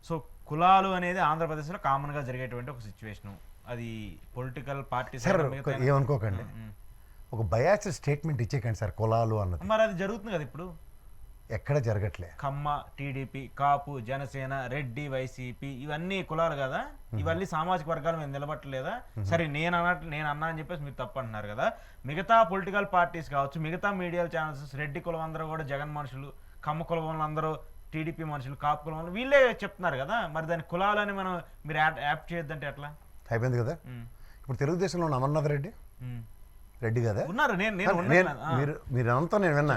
So కులాలు అనేది ఆంధ్రప్రదేశ్లో కామన్గా జరిగేటువంటి ఒక సిచ్యువేషను. అది పొలిటికల్ పార్టీస్ సార్ ఏమనుకోకండి, ఒక బయాస్ స్టేట్మెంట్ ఇచ్చేకండి సార్ కులాలు అన్నది. మరి అది జరుగుతుంది కదా ఇప్పుడు. ఎక్కడ జరగట్లే. కమ్మ, టీడీపీ, కాపు, జనసేన, రెడ్డి, వైసీపీ ఇవన్నీ కులాలు కదా. ఇవన్నీ సామాజిక వర్గాలు మేము నిలబట్టలేదా? సరే నేను అన్నా అని చెప్పేసి మీరు తప్పు అంటున్నారు కదా. మిగతా పొలిటికల్ పార్టీస్ కావచ్చు, మిగతా మీడియా ఛానల్స్, రెడ్డి కులం అందరూ కూడా జగన్ మనుషులు, కమ్మ కులం వాళ్ళందరూ టీడీపీ మనుషులు, కాపు కులం వాళ్ళు వీళ్ళే చెప్తున్నారు కదా. మరి దాని కులాలని మనం మీరు యాప్ చేయొద్దంటే ఎట్లా? అయిపోయింది కదా. ఇప్పుడు తెలుగుదేశంలో ఉన్న అమర్నాథ్ రెడ్డి కదా ఉన్నారు. మీరు అంతా నేను విన్నా.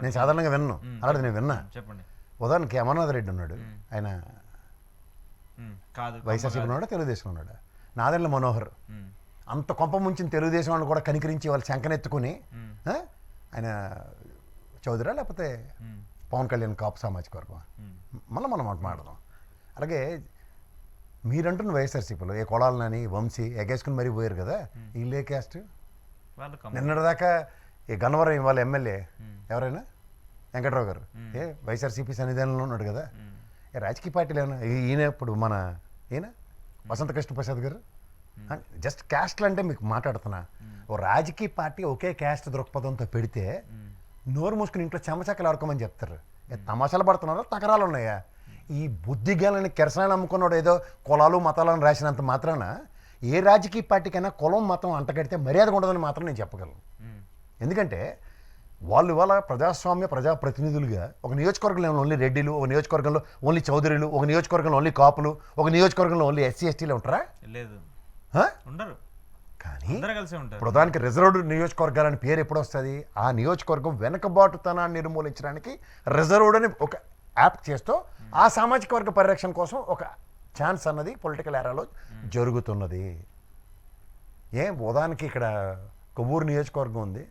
నేను సాధారణంగా విన్నాను, అలాంటి నేను విన్నా. చెప్పండి. ఉదాహరణకి అమర్నాథ్ రెడ్డి ఉన్నాడు, ఆయన కాదు వైఎస్ఆర్సీపీ ఉన్నాడా తెలుగుదేశం ఉన్నాడా? నాదెండ్ల మనోహర్ అంత కొంప ముంచిన తెలుగుదేశం వాళ్ళు కూడా కనికరించి వాళ్ళు శంకనెత్తుకుని ఆయన చౌదరా లేకపోతే పవన్ కళ్యాణ్ కాపు సామాజిక వర్గం మళ్ళీ మనం మాట్లాడదాం. అలాగే మీరంటున్న వైఎస్ఆర్సీపీలో ఏ కొడాలని వంశీ ఎగేసుకుని మరీ పోయారు కదా, వీళ్ళే క్యాస్ట్. నిన్నటిదాకా ఈ గన్నవరం వాళ్ళ ఎమ్మెల్యే ఎవరైనా వెంకట్రావు గారు వైఎస్ఆర్సీపీ సన్నిధానంలో ఉన్నాడు కదా. రాజకీయ పార్టీలు ఏమన్నా ఈయన ఇప్పుడు మన ఈయన వసంత కృష్ణ ప్రసాద్ గారు జస్ట్ క్యాస్ట్లు అంటే మీకు మాట్లాడుతున్నా. ఓ రాజకీయ పార్టీ ఒకే క్యాస్ట్ దృక్పథంతో పెడితే నోరు మూసుకుని ఇంట్లో చెమచక్కలు ఆడుకోమని చెప్తారు. తమాషాలు పడుతున్నారా, తకరాలు ఉన్నాయా? ఈ బుద్ధిగాలని కిరసనాలు అమ్ముకున్నాడు ఏదో కులాలు మతాలను రాసినంత మాత్రాన ఏ రాజకీయ పార్టీకైనా కులం మతం అంటగడితే మర్యాద ఉండదని మాత్రం నేను చెప్పగలను. ఎందుకంటే వాళ్ళు ఇవాళ ప్రజాప్రతినిధులుగా ఒక నియోజకవర్గంలో ఓన్లీ రెడ్డిలు, ఒక నియోజకవర్గంలో ఓన్లీ చౌదరులు, ఒక నియోజకవర్గంలో ఓన్లీ కాపులు, ఒక నియోజకవర్గంలో ఓన్లీ ఎస్సీ ఎస్టీలు ఉంటారా? లేదు, ఉండరు. కానీ ప్రధానికి రిజర్వ్డ్ నియోజకవర్గాలని పేరు ఎప్పుడు వస్తుంది? ఆ నియోజకవర్గం వెనుకబాటుతనాన్ని నిర్మూలించడానికి రిజర్వ్డ్ అని ఒక యాప్ చేస్తూ ఆ సామాజిక వర్గ పరిరక్షణ కోసం ఒక ఛాన్స్ అన్నది పొలిటికల్ ఏరాలో జరుగుతున్నది. ఉదాహరణకి ఇక్కడ కొవ్వూరు నియోజకవర్గం ఉంది,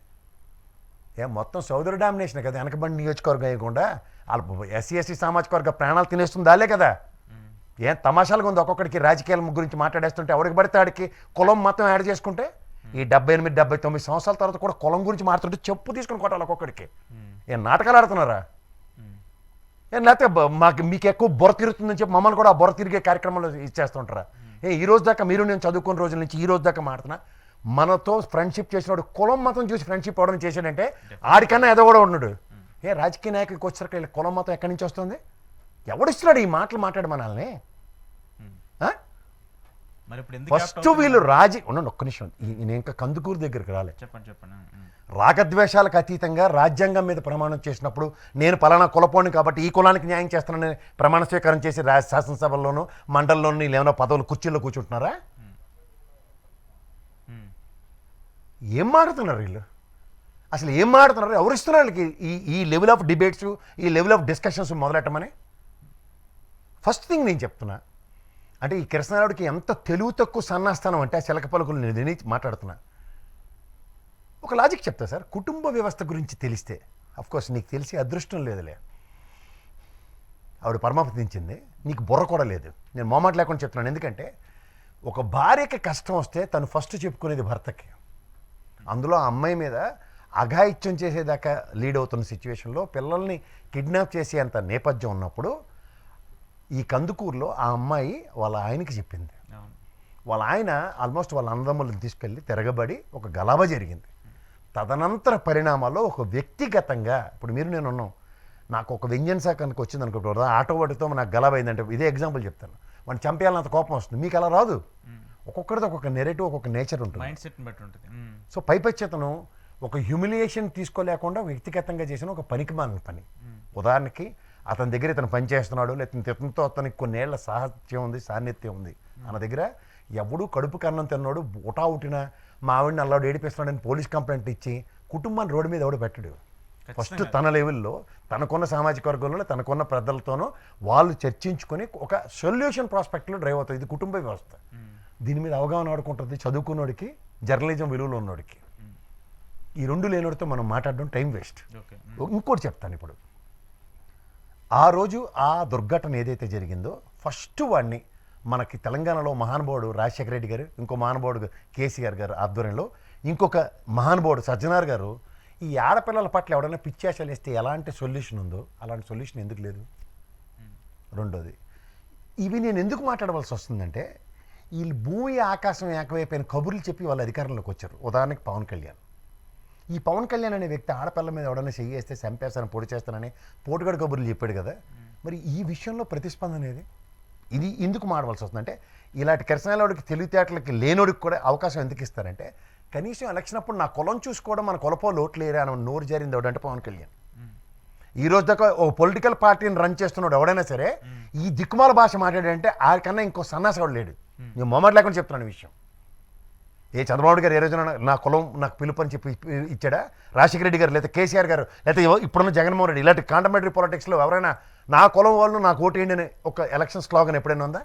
మొత్తం సోదరు డామినేషన్ కదా. వెనకబండి నియోజకవర్గం అయ్యకుండా వాళ్ళ ఎస్సీ ఎస్టీ సామాజిక వర్గ ప్రాణాలు తినేస్తుంది దాలే కదా. తమాషాలుగా ఉంది. ఒక్కొక్కడికి రాజకీయాల గురించి మాట్లాడేస్తుంటే ఎవరికి పడితే ఆడికి కులం మతం యాడ్ చేసుకుంటే ఈ 78-79 సంవత్సరాల తర్వాత కూడా కులం గురించి మాట్లాడుతుంటే చెప్పు తీసుకుని కొట్టాలి ఒక్కొక్కడికి. నాటకాలు ఆడుతున్నారా? లేకపోతే మీకు ఎక్కువ బొర తిరుగుతుందని చెప్పి మమ్మల్ని కూడా ఆ బొర తిరిగే కార్యక్రమంలో ఇచ్చేస్తుంటారా? ఈ రోజు దాకా మీరు నేను చదువుకున్న రోజుల నుంచి ఈ రోజు దాకా మాడుతున్నా, మనతో ఫ్రెండ్షిప్ చేసినాడు కులం మతం చూసి ఫ్రెండ్షిప్ అవడం చేశాడంటే ఆడికన్నా ఏదో కూడా ఉన్నాడు. రాజకీయ నాయకుడికి వచ్చాక కులం మతం ఎక్కడి నుంచి వస్తుంది? ఎవడిస్తున్నాడు ఈ మాటలు మాట్లాడు మనల్ని? ఫస్ట్ వీళ్ళు ఉండండి ఒక్క నిమిషం, నేను ఇంకా కందుకూరు దగ్గరికి రాలే. రాగద్వేషాలకు అతీతంగా రాజ్యాంగం మీద ప్రమాణం చేసినప్పుడు నేను పలానా కులపోని కాబట్టి ఈ కులానికి న్యాయం చేస్తానని ప్రమాణ స్వీకారం చేసి శాసనసభల్లోనూ మండలంలోనూ ఏమైనా పదవులు కుర్చీల్లో కూర్చుంటున్నారా? ఏం మాడుతున్నారు వీళ్ళు? అసలు ఏం మాడుతున్నారు? ఎవరు ఇస్తున్నారు వాళ్ళకి ఈ లెవెల్ ఆఫ్ డిబేట్స్, ఈ లెవెల్ ఆఫ్ డిస్కషన్స్ మొదలెట్టమని? ఫస్ట్ థింగ్ నేను చెప్తున్నా, అంటే ఈ కృష్ణారావుడికి ఎంత తెలుగు తక్కువ సన్నాస్థానం అంటే ఆ చిలక పలుకులు నేను మాట్లాడుతున్నా. ఒక లాజిక్ చెప్తా సార్. కుటుంబ వ్యవస్థ గురించి తెలిస్తే, అఫ్కోర్స్ నీకు తెలిసి అదృష్టం లేదులే, ఆవిడ పరమాపదించింది, నీకు బుర్ర కూడా లేదు. నేను మొహమాట లేకుండా చెప్తున్నాను. ఎందుకంటే ఒక భార్యకి కష్టం వస్తే తను ఫస్ట్ చెప్పుకునేది భర్తకి. అందులో ఆ అమ్మాయి మీద అఘాయిత్యం చేసేదాకా లీడ్ అవుతున్న సిచ్యువేషన్లో పిల్లల్ని కిడ్నాప్ చేసే అంత నేపథ్యం ఉన్నప్పుడు ఈ కందుకూరులో ఆ అమ్మాయి వాళ్ళ ఆయనకి చెప్పింది. వాళ్ళ ఆయన ఆల్మోస్ట్ వాళ్ళ అన్నదమ్ములను తీసుకెళ్ళి తిరగబడి ఒక గలాభ జరిగింది. తదనంతర పరిణామాల్లో ఒక వ్యక్తిగతంగా ఇప్పుడు మీరు నేను ఉన్నాం, నాకు ఒక వ్యంజన శాఖానికి వచ్చింది అనుకుంటారు, ఆటో వాటితో నాకు గలాభ అయిందంటే ఇదే ఎగ్జాంపుల్ చెప్తాను. వాడిని చంపేయాలన్నంత కోపం వస్తుంది, మీకు అలా రాదు. ఒక్కొక్కరితో ఒక్కొక్క నెరేటివ్, ఒక్కొక్క నేచర్ ఉంటుంది. సో పైపెచ్చతను ఒక హ్యూమిలియేషన్ తీసుకోలేకుండా వ్యక్తిగతంగా చేసిన ఒక పనికిమాలిన పని. ఉదాహరణకి అతని దగ్గర ఇతను పని చేస్తున్నాడు, లేకపోతే ఇతనితో అతనికి కొన్నేళ్ల సాహిత్యం ఉంది, సాన్నిధ్యం ఉంది అన్న దగ్గర ఎవడూ కడుపు కన్నం తిన్నాడు ఉటా ఉట్టిన మా ఆవిడని అల్లాడు ఏడిపిస్తున్నాడని పోలీస్ కంప్లైంట్ ఇచ్చి కుటుంబాన్ని రోడ్డు మీద ఎవడు పెట్టడు. ఫస్ట్ తన లెవెల్లో తనకున్న సామాజిక వర్గంలో తనకున్న పెద్దలతోనూ వాళ్ళు చర్చించుకొని ఒక సొల్యూషన్ ప్రాస్పెక్ట్లో డ్రైవ్ అవుతుంది. ఇది కుటుంబ వ్యవస్థ. దీని మీద అవగాహన ఆడుకుంటుంది చదువుకున్నోడికి, జర్నలిజం విలువలు ఉన్నోడికి. ఈ రెండు లేనోడితో మనం మాట్లాడడం టైం వేస్ట్. ఇంకోటి చెప్తాను. ఇప్పుడు ఆ రోజు ఆ దుర్ఘటన ఏదైతే జరిగిందో ఫస్ట్ వాడిని మనకి తెలంగాణలో మహానుభావుడు రాజశేఖర రెడ్డి గారు, ఇంకో మహానుభావుడు కేసీఆర్ గారు ఆధ్వర్యంలో ఇంకొక మహానుభావుడు సజ్జనార్ గారు ఈ ఆడపిల్లల పట్ల ఎవడైనా పిచ్చాశాలు వేస్తే ఎలాంటి సొల్యూషన్ ఉందో అలాంటి సొల్యూషన్ ఎందుకు లేదు? రెండోది ఇవి నేను ఎందుకు మాట్లాడవలసి వస్తుందంటే వీళ్ళు భూమి ఆకాశం ఏకమైపోయిన కబుర్లు చెప్పి వాళ్ళ అధికారంలోకి వచ్చారు. ఉదాహరణకి పవన్ కళ్యాణ్. ఈ పవన్ కళ్యాణ్ అనే వ్యక్తి ఆడపిల్ల మీద ఎవడన్నా చెయ్యి వేస్తే చంపేస్తానని పొడి చేస్తానని పోటుగడ కబుర్లు చెప్పాడు కదా. మరి ఈ విషయంలో ప్రతిస్పందన ఏది? ఇది ఎందుకు మాడవలసి వస్తుందంటే ఇలాంటి కిరసనాలోడికి తెలివితేటలకి లేనోడికి కూడా అవకాశం ఎందుకు ఇస్తారంటే కనీసం ఎలక్షన్ అప్పుడు నా కులం చూసుకోవడం మన కులపో లోటు లేరా అని నోరు జారింది ఎవడంటే పవన్ కళ్యాణ్. ఈ రోజు దాకా ఓ పొలిటికల్ పార్టీని రన్ చేస్తున్నాడు ఎవడైనా సరే ఈ దిక్కుమాల భాష మాట్లాడాడంటే ఆడికన్నా ఇంకో సన్నాసవాడు లేడు. నేను మొమ్మటి లేకుండా చెప్తున్నాను విషయం. ఏ చంద్రబాబు గారు ఏ రోజున నా కులం నాకు పిలుపు అని చెప్పి ఇచ్చాడా? రాజశేఖర రెడ్డి గారు లేదా కేసీఆర్ గారు లేదా ఇప్పుడున్న జగన్మోహన్ రెడ్డి ఇలాంటి కాంటమెంటరీ పాలిటిక్స్లో ఎవరైనా నా కులం వాళ్ళు నాకు ఓటేయండి అని ఒక ఎలక్షన్ స్లోగన్ ఎప్పుడైనా ఉందా?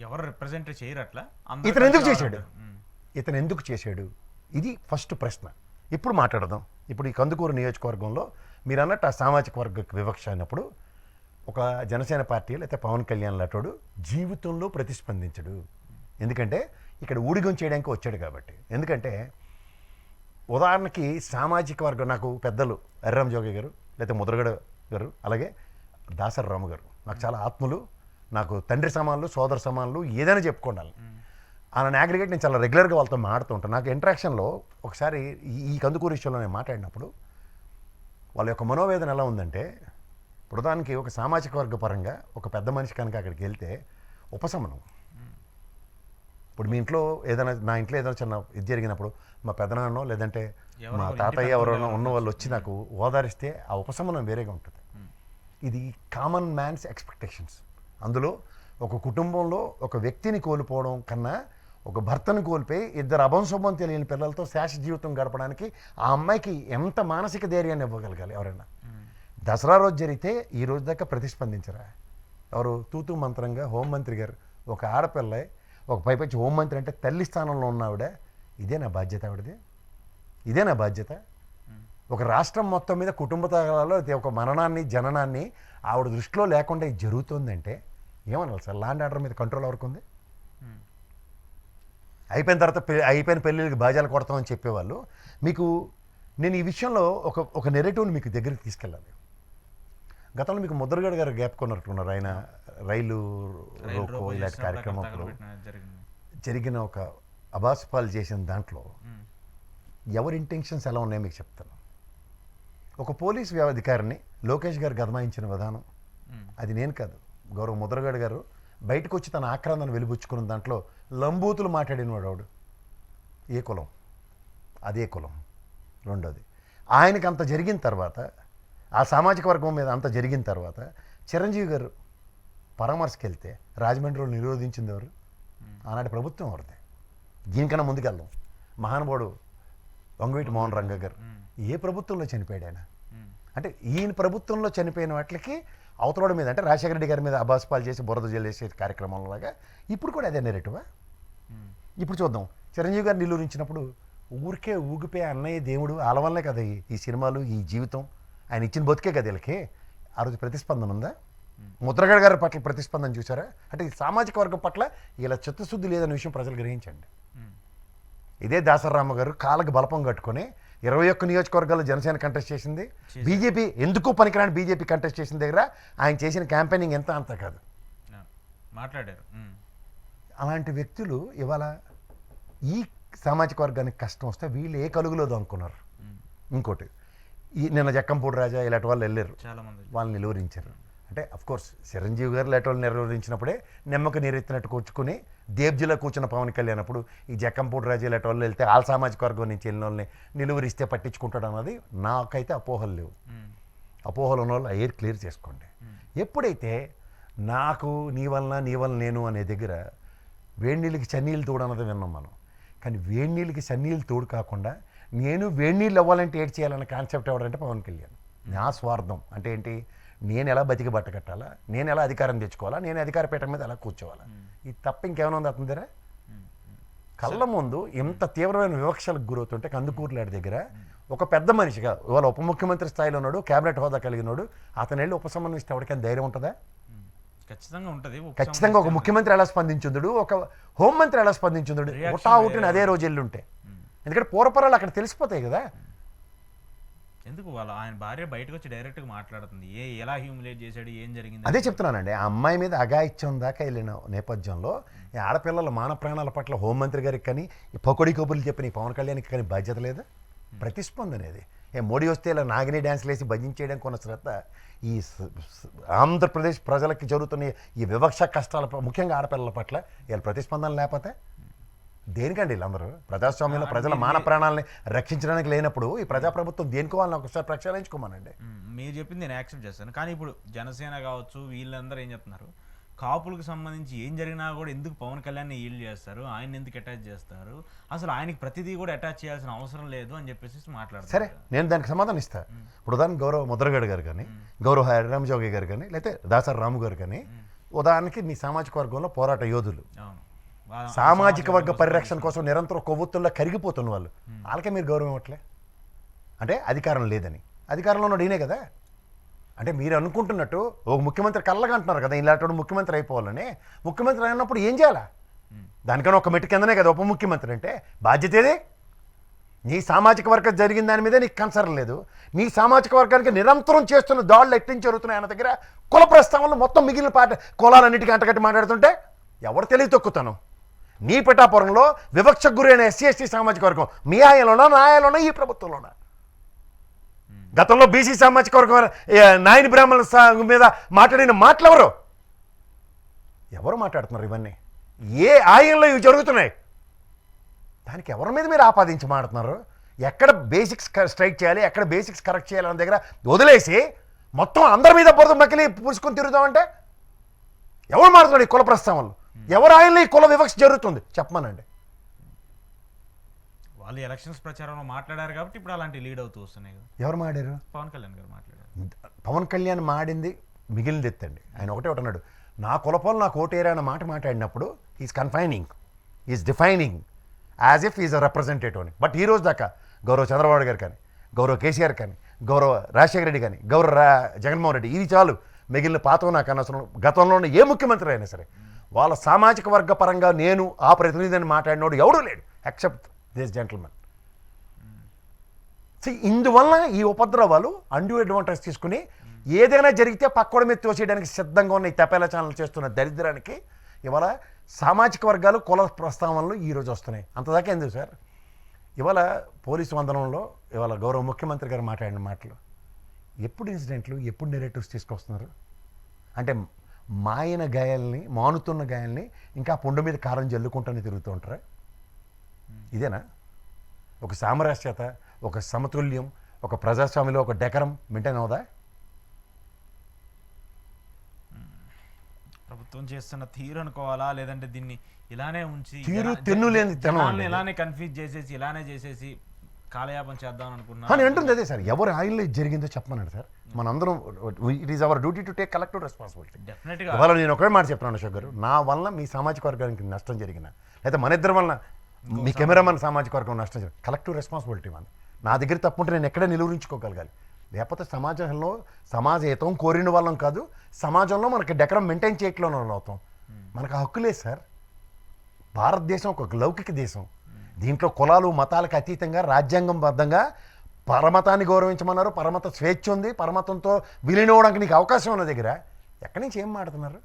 ఎవరు రిప్రజెంట్ చేయరు అట్లా. ఇతను ఎందుకు చేశాడు? ఇతను ఎందుకు చేశాడు? ఇది ఫస్ట్ ప్రశ్న. ఇప్పుడు మాట్లాడదాం. ఇప్పుడు ఈ కందుకూరు నియోజకవర్గంలో మీరు అన్నట్టు ఆ సామాజిక వర్గ వివక్ష అయినప్పుడు ఒక జనసేన పార్టీ లేకపోతే పవన్ కళ్యాణ్ లాంటోడు జీవితంలో ప్రతిస్పందించడు. ఎందుకంటే ఇక్కడ ఊడిగం చేయడానికి వచ్చాడు కాబట్టి. ఎందుకంటే ఉదాహరణకి సామాజిక వర్గం నాకు పెద్దలు ఎర్రం జోగి గారు లేకపోతే ముద్రగడ గారు అలాగే దాసరి రాము గారు నాకు చాలా ఆత్మలు, నాకు తండ్రి సమానులు, సోదర సమానులు, ఏదైనా చెప్పుకోండి. ఆయన అగ్రిగేట్ నేను చాలా రెగ్యులర్గా వాళ్ళతో మాడుతూ ఉంటాను. నాకు ఇంటరాక్షన్లో ఒకసారి ఈ కందుకూరు విషయంలో నేను మాట్లాడినప్పుడు వాళ్ళ యొక్క మనోవేదన ఎలా ఉందంటే ప్రధానికి ఒక సామాజిక వర్గ పరంగా ఒక పెద్ద మనిషి కనుక అక్కడికి వెళ్తే ఉపశమనం. ఇప్పుడు మీ ఇంట్లో ఏదైనా నా ఇంట్లో ఏదైనా చిన్న ఇది జరిగినప్పుడు మా పెదనాన్నో లేదంటే మా తాతయ్య ఎవరైనా ఉన్న వాళ్ళు వచ్చి నాకు ఓదారిస్తే ఆ ఉపశమనం వేరేగా ఉంటుంది. ఇది కామన్ మ్యాన్స్ ఎక్స్పెక్టేషన్స్. అందులో ఒక కుటుంబంలో ఒక వ్యక్తిని కోల్పోవడం కన్నా ఒక భర్తను కోల్పోయి ఇద్దరు అభంశుభం తెలియని పిల్లలతో శాశ్వత జీవితం గడపడానికి ఆ అమ్మాయికి ఎంత మానసిక ధైర్యాన్ని ఇవ్వగలగాలి ఎవరైనా? దసరా రోజు జరిగితే ఈ రోజు దాకా ప్రతిస్పందించరా? ఎవరు? తూతూ మంత్రంగా హోంమంత్రి గారు ఒక ఆడపిల్ల ఒక పైపచ్చి హోంమంత్రి అంటే తల్లి స్థానంలో ఉన్న ఆవిడ ఇదే నా బాధ్యత. ఆవిడది ఇదే నా బాధ్యత. ఒక రాష్ట్రం మొత్తం మీద కుటుంబ తగాదాల్లో ఒక మరణాన్ని జననాన్ని ఆవిడ దృష్టిలో లేకుండా ఇది జరుగుతుందంటే ఏమనాలి సార్? ల్యాండ్ ఆర్డర్ మీద కంట్రోల్ ఎవరికి ఉంది? అయిపోయిన తర్వాత అయిపోయిన పెళ్ళిళ్ళకి బాజాలు కొడతామని చెప్పేవాళ్ళు. మీకు నేను ఈ విషయంలో ఒక నెరేటివ్ని మీకు దగ్గరికి తీసుకెళ్ళాలి. గతంలో మీకు ముద్రగడ గారు జ్ఞాపకున్నట్టున్నారు. ఆయన రైలు రోకో ఇలాంటి కార్యక్రమంలో జరిగిన ఒక అబాస్పాలు చేసిన దాంట్లో ఎవరి ఇంటెన్షన్స్ ఎలా ఉన్నాయో మీకు చెప్తాను. ఒక పోలీస్ అధికారిని లోకేష్ గారు గదమాయించిన విధానం అది నేను కాదు, గౌరవ ముద్రగడ గారు బయటకు వచ్చి తన ఆక్రందన వెలిబుచ్చుకున్న దాంట్లో లంబూతులు మాట్లాడినవాడు ఆవిడు. ఏ కులం? అదే కులం. రెండోది ఆయనకి అంత జరిగిన తర్వాత ఆ సామాజిక వర్గం మీద అంత జరిగిన తర్వాత చిరంజీవి గారు పరామర్శకి వెళ్తే రాజమండ్రిలో నిరోధించింది ఎవరు? ఆనాటి ప్రభుత్వం ఎవరిది? దీనికన్నా ముందుకెళ్దాం. మహానుభావుడు వంగవీటి మోహన్ రంగ గారు ఏ ప్రభుత్వంలో చనిపోయాడు ఆయన? అంటే ఈయన ప్రభుత్వంలో చనిపోయిన వాటికి అవతలవాడి మీద అంటే రాజశేఖర రెడ్డి గారి మీద అబాస్పాలు చేసి బురద జల్లేసే కార్యక్రమంలాగా ఇప్పుడు కూడా అదే నెరేటివా? ఇప్పుడు చూద్దాం. చిరంజీవి గారు నిలువరించినప్పుడు ఊరికే ఊగిపోయే అన్నయ్య దేవుడు అలవల్లే కదా ఈ సినిమాలు, ఈ జీవితం, ఆయన ఇచ్చిన బతికే కదా వీళ్ళకి. ఆ రోజు ప్రతిస్పందన ఉందా? ముద్రగడ గారి పట్ల ప్రతిస్పందన చూసారా? అంటే ఈ సామాజిక వర్గం పట్ల ఇలా చిత్తశుద్ధి లేదనే విషయం ప్రజలు గ్రహించండి. ఇదే దాసరామ గారు కాళ్ళకి బలపం కట్టుకొని 21 నియోజకవర్గాల్లో జనసేన కంటెస్ట్ చేసింది. బీజేపీ ఎందుకు పనికిరాని బీజేపీ కంటెస్ట్ చేసిన దగ్గర ఆయన చేసిన క్యాంపెయినింగ్ ఎంత అంత కాదు మాట్లాడారు. అలాంటి వ్యక్తులు ఇవాళ ఈ సామాజిక వర్గానికి కష్టం వస్తే వీళ్ళు ఏ కలుగులోదో అనుకున్నారు. ఇంకోటి నిన్న జక్కంపూడి రాజా ఇలాంటి వాళ్ళు వెళ్ళారు, వాళ్ళని నిలువరించారు. అంటే అఫ్కోర్స్ చిరంజీవి గారు ఇలాంటి వాళ్ళు నిర్వహించినప్పుడే నెమ్మక నీరెత్తినట్టు కూర్చుకుని దేబ్జిలో కూర్చున్న పవన్ కళ్యాణ్ అప్పుడు ఈ జక్కంపూడి రాజా ఇలాంటి వాళ్ళు వెళ్తే వాళ్ళ సామాజిక వర్గం నుంచి వెళ్ళిన వాళ్ళని నిలువరిస్తే పట్టించుకుంటాడు అన్నది నాకైతే అపోహలు లేవు. అపోహలు ఉన్న వాళ్ళు ఎయిర్ క్లియర్ చేసుకోండి. ఎప్పుడైతే నాకు నీ వలన నేను అనే దగ్గర వేడినీళ్ళకి చన్నీళ్ళు తోడు అన్నది విన్నాం మనం. కానీ వేడినీళ్ళకి చన్నీళ్ళు తోడు కాకుండా నేను వేడినీళ్ళు అవ్వాలంటే ఏడ్ చేయాలన్న కాన్సెప్ట్ ఎవడంటే పవన్ కళ్యాణ్. నా స్వార్థం అంటే ఏంటి? నేను ఎలా బతికి బట్ట కట్టాలా, నేను ఎలా అధికారం తెచ్చుకోవాలా, నేను అధికార పీఠం మీద ఎలా కూర్చోవాలా, ఇది తప్ప ఇంకేమైనా ఉంది అతని దగ్గర? కళ్ళ ముందు ఎంత తీవ్రమైన వివక్షలకు గురవుతుంటే కందుకూరులాడి దగ్గర ఒక పెద్ద మనిషిగా ఇవాళ ఉప ముఖ్యమంత్రి స్థాయిలో ఉన్నాడు, క్యాబినెట్ హోదా కలిగినాడు, అతను వెళ్ళి ఉపశమనం ఇస్తే ఎవరికైనా ధైర్యం ఉంటుందా? ఖచ్చితంగా ఉంటుంది. ఖచ్చితంగా ఒక ముఖ్యమంత్రి ఎలా స్పందించుందుడు, ఒక హోంమంత్రి ఎలా స్పందించుందుడు ఒకటా ఒకటిని అదే రోజు వెళ్ళుంటే. ఎందుకంటే పూర్వపరాలు అక్కడ తెలిసిపోతాయి కదా. ఎందుకు ఆయన భార్య బయటకు వచ్చి డైరెక్ట్ గా మాట్లాడుతుంది ఎలా హ్యూమిలేట్ చేశాడు, ఏం జరిగింది. అదే చెప్తున్నానండి, ఆ అమ్మాయి మీద అఘాయిత్యం దాకా వెళ్ళిన నేపథ్యంలో ఈ ఆడపిల్లల మాన ప్రాణాల పట్ల హోంమంత్రి గారికి కానీ ఈ పకోడీ కబుర్లు చెప్పిన ఈ పవన్ కళ్యాణ్కి కానీ బాధ్యత లేదా? ప్రతిస్పందన అనేది మోడీ వస్తే ఇలా నాగిని డ్యాన్స్లు వేసి భజించేయడానికి ఉన్న శ్రద్ధ ఈ ఆంధ్రప్రదేశ్ ప్రజలకి జరుగుతున్న ఈ వివక్ష కష్టాల ముఖ్యంగా ఆడపిల్లల పట్ల వీళ్ళ ప్రతిస్పందన లేకపోతే దేనికండి వీళ్ళందరూ? ప్రజాస్వామ్యంలో ప్రజల మాన ప్రాణాలని రక్షించడానికి లేనప్పుడు ఈ ప్రజాప్రభుత్వం దేనికో వాళ్ళని ఒకసారి ప్రక్షాళించుకోమనండి. మీరు చెప్పింది నేను యాక్సెప్ట్ చేస్తాను, కానీ ఇప్పుడు జనసేన కావచ్చు వీళ్ళందరూ ఏం చెప్తున్నారు, కాపులకు సంబంధించి ఏం జరిగినా కూడా ఎందుకు పవన్ కళ్యాణ్ ఈల్డ్ చేస్తారు, ఆయన ఎందుకు అటాచ్ చేస్తారు, అసలు ఆయనకి ప్రతిదీ కూడా అటాచ్ చేయాల్సిన అవసరం లేదు అని చెప్పేసి మాట్లాడతారు. సరే, నేను దానికి సమాధానం ఇస్తాను. ఇప్పుడు ఉదాహరణ గౌరవ ముద్రగడ్ గారు కానీ, గౌరవ హరిరామ్ జోగి గారు కానీ, లేకపోతే దాసరి రాము గారు కానీ, ఉదాహరణకి మీ సామాజిక వర్గంలో పోరాట యోధులు, సామాజిక వర్గ పరిరక్షణ కోసం నిరంతరం కొవ్వొత్తుల్లో కరిగిపోతున్న వాళ్ళు, వాళ్ళకే మీరు గౌరవం ఇవ్వట్లే అంటే అధికారం లేదని. అధికారంలో ఉన్నాడు ఈయనే కదా. అంటే మీరు అనుకుంటున్నట్టు ఒక ముఖ్యమంత్రి కళ్ళగా అంటున్నారు కదా ఇలాంటి ముఖ్యమంత్రి అయిపోవాలని. ముఖ్యమంత్రి అయినప్పుడు ఏం చేయాలా? దానికన్నా ఒక మెట్టు కిందనే కదా ఉప ముఖ్యమంత్రి అంటే. బాధ్యత ఏది? నీ సామాజిక వర్గం జరిగిన దాని మీద నీకు కన్సర్న్ లేదు. నీ సామాజిక వర్గానికి నిరంతరం చేస్తున్న దాడులు ఎట్టించి జరుగుతున్నాయి ఆయన దగ్గర. కుల ప్రస్తావనలు మొత్తం మిగిలిన కులాలన్నిటికీ అంటగట్టి మాట్లాడుతుంటే ఎవరు తెలివి తొక్కుతాను? నీ పిఠాపురంలో వివక్షకు గురైన ఎస్సీ ఎస్టీ సామాజిక వర్గం మీ ఆయంలోనా నా ఆయంలోనా ఈ ప్రభుత్వంలోనా? గతంలో బీసీ సామాజిక వర్గం నాయని బ్రాహ్మణుల మీద మాట్లాడిన మాటలెవరు? ఎవరు మాట్లాడుతున్నారు ఇవన్నీ? ఏ ఆయంలో ఇవి జరుగుతున్నాయి? దానికి ఎవరి మీద మీరు ఆపాదించి మాట్లాడుతున్నారు? ఎక్కడ బేసిక్స్ స్ట్రైక్ చేయాలి, ఎక్కడ బేసిక్స్ కరెక్ట్ చేయాలి అన్న దగ్గర వదిలేసి మొత్తం అందరి మీద బురద మకిలి పూసుకొని తిరుగుతామంటే ఎవరు మాట్లాడుతున్నాడు? ఈ కుల ప్రస్తావనలు ఎవరు ఆయంలో ఈ కుల వివక్ష జరుగుతుంది చెప్పమనండి. వాళ్ళు ఎలక్షన్స్ ప్రచారంలో మాట్లాడారు కాబట్టి ఇప్పుడు అలాంటి లీడ్ అవుతూ వస్తున్నాయి కదా. ఎవరు మాడారు? పవన్ కళ్యాణ్ గారు మాట్లాడారు. పవన్ కళ్యాణ్ మాడింది మిగిలింది ఎత్తండి. ఆయన ఒకటే అన్నాడు, నా కులపోలు నాకు ఓటేరా అన్న మాట మాట్లాడినప్పుడు is confining, is defining as if is a representative అని. బట్ ఈ రోజు దాకా గౌరవ చంద్రబాబు గారు కానీ, గౌరవ కేసీఆర్ కానీ, గౌరవ రాజశేఖర రెడ్డి కానీ, గౌరవ జగన్మోహన్ రెడ్డి, ఇది చాలు. మిగిలిన పాత నాకు అనవసరం. గతంలో ఉన్న ఏ ముఖ్యమంత్రి అయినా సరే వాళ్ళ సామాజిక వర్గ పరంగా నేను ఆ ప్రతినిధిని మాట్లాడినోడు ఎవడూ లేడు ఎక్సెప్ట్ దిస్ జెంటిల్మెన్. ఇందువల్ల ఈ ఉపద్రవాలు అండ్యూ అడ్వాంటేజ్ తీసుకుని ఏదైనా జరిగితే పక్కోడి మీద తోసేయడానికి సిద్ధంగా ఉన్న ఈ తపేలా ఛానల్ చేస్తున్న దరిద్రానికి ఇవాళ సామాజిక వర్గాలు కుల ప్రస్తావనలు ఈరోజు వస్తున్నాయి. అంతదాకా ఎందుకు సార్? ఇవాళ పోలీసు వందనంలో ఇవాళ గౌరవ ముఖ్యమంత్రి గారు మాట్లాడిన మాటలు ఎప్పుడు ఇన్సిడెంట్లు, ఎప్పుడు నెరేటివ్స్ తీసుకొస్తున్నారు అంటే మాయన గాయాల్ని, మానుతున్న గాయాల్ని ఇంకా పుండు మీద కారం జల్లుకుంటూనే తిరుగుతూ ఉంటారా? ఇదేనా ఒక సామరస్యత, ఒక సమతుల్యం, ఒక ప్రజాస్వామ్యంలో ఒక డెకరం మెయింటైన్ అవుదా? ప్రభుత్వం చేస్తున్న తీరు అనుకోవాలా, లేదంటే దీన్ని ఇలానే ఉంచి తీరు తెన్నులేని ఇలానే కన్ఫ్యూజ్ చేసేసి ఇలానే చేసేసి కాలయాపన చేద్దాం అనుకున్నా అని అంటుంది. అదే సార్, ఎవరు ఆయిల్లో జరిగిందో చెప్పమన్నాడు సార్. మనందరం it is our duty to take collective responsibility. డెఫినెట్గా ఇవాళ నేను ఒకే మాట చెప్తున్నాను అశోక్ గారు, నా వల్ల మీ సామాజిక వర్గానికి నష్టం జరిగిన, లేదా మన ఇద్దరి వల్ల మీ కెమెరామన్ సామాజిక వర్గం నష్టం జరిగింది, కలెక్టివ్ రెస్పాన్సిబిలిటీ మన. నా దగ్గర తప్పుంటే నేను ఎక్కడ నిలువరించుకోగలగాలి. లేకపోతే సమాజంలో సమాజ హితం కోరిన వాళ్ళం కాదు, సమాజంలో మనకి డెకరం మెయింటైన్ చేయట్లోనే అవుతాం. మనకు హక్కు లేదు సార్. భారతదేశం ఒక లౌకిక దేశం. దీంట్లో కులాలు మతాలకు అతీతంగా రాజ్యాంగంబద్ధంగా పరమతాన్ని గౌరవించమన్నారు. పరమత స్వేచ్ఛ ఉంది. పరమతంతో విలీనవడానికి నీకు అవకాశం ఉన్న దగ్గర ఎక్కడి నుంచి ఏం మాట్లాడుతున్నారు?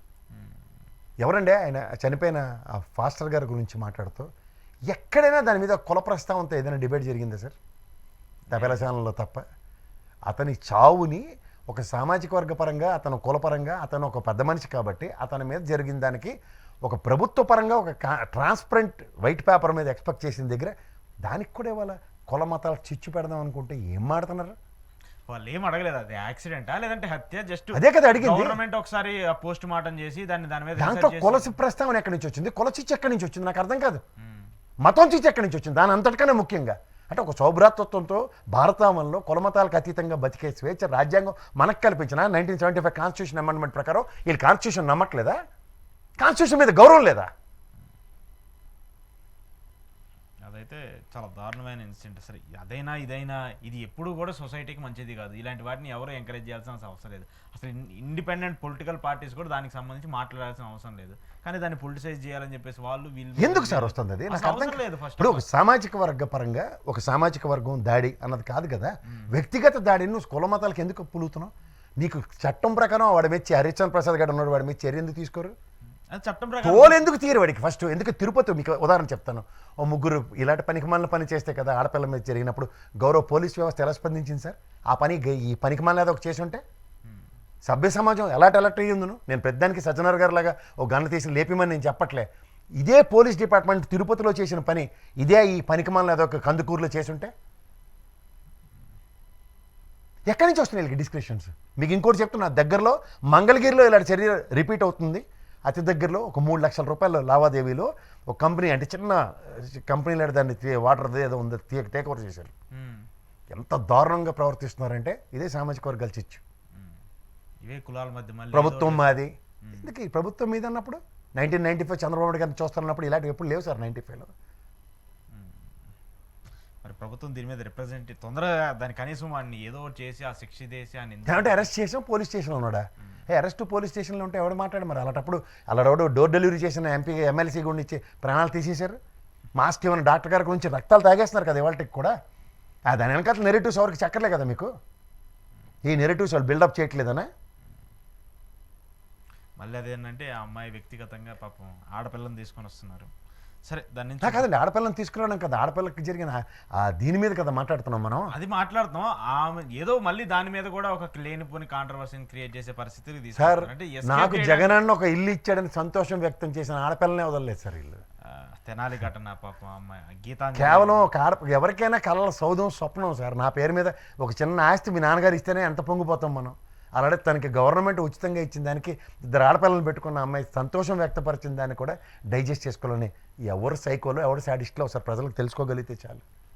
ఎవరండి ఆయన చనిపోయిన ఆ ఫాస్టర్ గారి గురించి మాట్లాడుతూ ఎక్కడైనా దాని మీద కుల ప్రస్తావనతో ఏదైనా డిబేట్ జరిగిందా సార్? తపేల ఛానల్లో తప్ప. అతని చావుని ఒక సామాజిక వర్గ పరంగా, అతను కులపరంగా, అతను ఒక పెద్ద మనిషి కాబట్టి అతని మీద జరిగిన దానికి ఒక ప్రభుత్వ పరంగా ఒక ట్రాన్స్పరెంట్ వైట్ పేపర్ మీద ఎక్స్పెక్ట్ చేసిన దగ్గర దానికి కూడా ఇవాళ కుల మతాలు చిచ్చు పెడదాం అనుకుంటే ఏం మాడుతున్నారు? వాళ్ళు ఏం అడగలేదు, అది యాక్సిడెంటా లేదంటే హత్య, జస్ట్ అదే కదా అడిగింది. గవర్నమెంట్ ఒకసారి పోస్ట్ మార్టం చేసి దాని మీద దాంట్లో కులసి ప్రస్తావన ఎక్కడి నుంచి వచ్చింది, కుల చిచ్చు ఎక్కడి నుంచి వచ్చింది నాకు అర్థం కాదు. మతం చిచ్చు ఎక్కడి నుంచి వచ్చింది, దాని అంతటికన్నా ముఖ్యంగా అంటే ఒక సౌభ్రాతత్వంతో భారతావనంలో కులమతాలకు అతీతంగా బతికే స్వేచ్ఛ రాజ్యాంగం మనకు కల్పించిన 1975 కాన్స్టిట్యూషన్ అమెండ్మెంట్ ప్రకారం వీళ్ళు కాన్స్టిట్యూషన్ నమ్మట్లేదా? కాన్స్టిట్యూషన్ మీద గౌరవం లేదా? అయితే చాలా దారుణమైన ఇన్సిడెంట్. సరే అదైనా ఇదైనా ఇది ఎప్పుడు కూడా సొసైటీకి మంచిది కాదు. ఇలాంటి వాటిని ఎవరు ఎంకరేజ్ చేయాల్సిన అవసరం లేదు. అసలు ఇండిపెండెంట్ పొలిటికల్ పార్టీస్ కూడా దానికి సంబంధించి మాట్లాడాల్సిన అవసరం లేదు. కానీ దాన్ని పొలిటిసైజ్ చేయాలని చెప్పేసి వాళ్ళు వీళ్ళు ఎందుకు సార్ వస్తుంది అది? నాకు అవసరం అర్థం లేదు. ఫస్ట్ ఇప్పుడు ఒక సామాజిక వర్గ పరంగా ఒక సామాజిక వర్గం దాడి అన్నది కాదు కదా. వ్యక్తిగత దాడిని నువ్వు కుల మతాలకు ఎందుకు పులుగుతున్నావు? నీకు చట్టం ప్రకారం వాడి మీద హరిచంద్ర ప్రసాద్ గారు ఉన్నాడు, వాడి మీద చర్య ఎందుకు తీసుకోరు? అది చట్టం ప్రకారం తోలు ఎందుకు తీరు వాడికి? ఫస్ట్ ఎందుకు తిరుపతి, మీకు ఉదాహరణ చెప్తాను. ఓ ముగ్గురు ఇలాంటి పనికిమాలిన పని చేస్తే కదా ఆడపిల్ల మీద జరిగినప్పుడు గౌరవ పోలీస్ వ్యవస్థ ఎలా స్పందించింది సార్? ఆ పని ఈ పనికిమాలిన ఏదో ఒక చేసి ఉంటే సభ్య సమాజం ఎలాంటి అయ్యిందును. నేను పెద్దానికి సజ్జనార్ గారు లాగా ఒక గన్న తీసి లేపిమని నేను చెప్పట్లే. ఇదే పోలీస్ డిపార్ట్మెంట్ తిరుపతిలో చేసిన పని ఇదే ఈ పనికిమాలిన ఏదో ఒక కందుకూరులో చేసి ఉంటే ఎక్కడి నుంచి వస్తున్నాయి వీళ్ళకి డిస్క్రిప్షన్స్? మీకు ఇంకోటి చెప్తున్నా, దగ్గరలో మంగళగిరిలో ఇలాంటి చర్య రిపీట్ అవుతుంది. అతి దగ్గరలో ఒక 3 లక్షల రూపాయల లావాదేవీలో ఒక కంపెనీ, అంటే చిన్న కంపెనీలో దాన్ని వాటర్ ఏదో ఉంది టేక్ ఓవర్ చేశారు. ఎంత దారుణంగా ప్రవర్తిస్తున్నారంటే ఇదే సామాజిక వర్గాలు చిచ్చు. ఇవే కులాల మధ్య మళ్ళీ ప్రభుత్వం మాది ఎందుకు ఈ ప్రభుత్వం మీద అన్నప్పుడు 1995 చంద్రబాబు నాయుడు గారిని చూస్తున్నప్పుడు ఇలాంటివి ఎప్పుడు లేవు సార్. 95లో మరి ప్రభుత్వం దీని మీద రిప్రజెంట్ తొందరగా దాని కనీసం వాడిని ఏదో ఒకటి చేసి ఆ శిక్ష చేసి ఆ అంటే అరెస్ట్ చేసాం, పోలీస్ స్టేషన్లో ఉన్నాడా? అరెస్ట్ పోలీస్ స్టేషన్లో ఉంటే ఎవడు మాట్లాడు మరి? అలాంటప్పుడు అలాడెవడో డోర్ డెలివరీ చేసిన ఎంపీ ఎమ్మెల్సీ కూడా ఇచ్చి ప్రాణాలు తీసేశారు. మాస్క్ ఇవ్వని డాక్టర్ గారి గురించి రక్తాలు తాగేస్తున్నారు కదా ఇవాళకి కూడా. దాని వెనకాల నెరేటివ్స్ ఎవరికి చక్కర్లే కదా మీకు? ఈ నెరేటివ్స్ వాళ్ళు బిల్డప్ చేయట్లేదనా? మళ్ళీ అదేంటంటే ఆ అమ్మాయి వ్యక్తిగతంగా పాపం ఆడపిల్లని తీసుకొని వస్తున్నారు. సరే దాని నుంచి కాదండి, ఆడపిల్లని తీసుకురావడం కదా, ఆడపిల్లకి జరిగిన దీని మీద కదా మాట్లాడుతున్నాం మనం. అది మాట్లాడుతాం. ఆమె ఏదో మళ్ళీ దాని మీద కూడా ఒక లేనిపోని కాంట్రవర్సీని క్రియేట్ చేసే పరిస్థితికి సార్ తీసుకొస్తారు. అంటే నాకు జగనన్న ఒక ఇల్లు ఇచ్చాడని సంతోషం వ్యక్తం చేసిన ఆడపిల్లనే వదలలేదు సార్ వీళ్ళు. తెనాలి ఘటన పాపం అమ్మాయి గీతాంజలి కేవలం ఒక ఎవరికైనా కళల సౌధం స్వప్నం సార్. నా పేరు మీద ఒక చిన్న ఆస్తి మీ నాన్నగారు ఇస్తేనే ఎంత పొంగిపోతాం మనం. అలాగే తనకి గవర్నమెంట్ ఉచితంగా ఇచ్చిన దానికి 2 ఆడపిల్లలను పెట్టుకున్న అమ్మాయి సంతోషం వ్యక్తపరిచిన దాన్ని కూడా డైజెస్ట్ చేసుకోవాలని ఎవరు సైకోలో ఎవరు సాడిస్ట్లో ఒకసారి ప్రజలకు తెలుసుకోగలిగితే చాలు.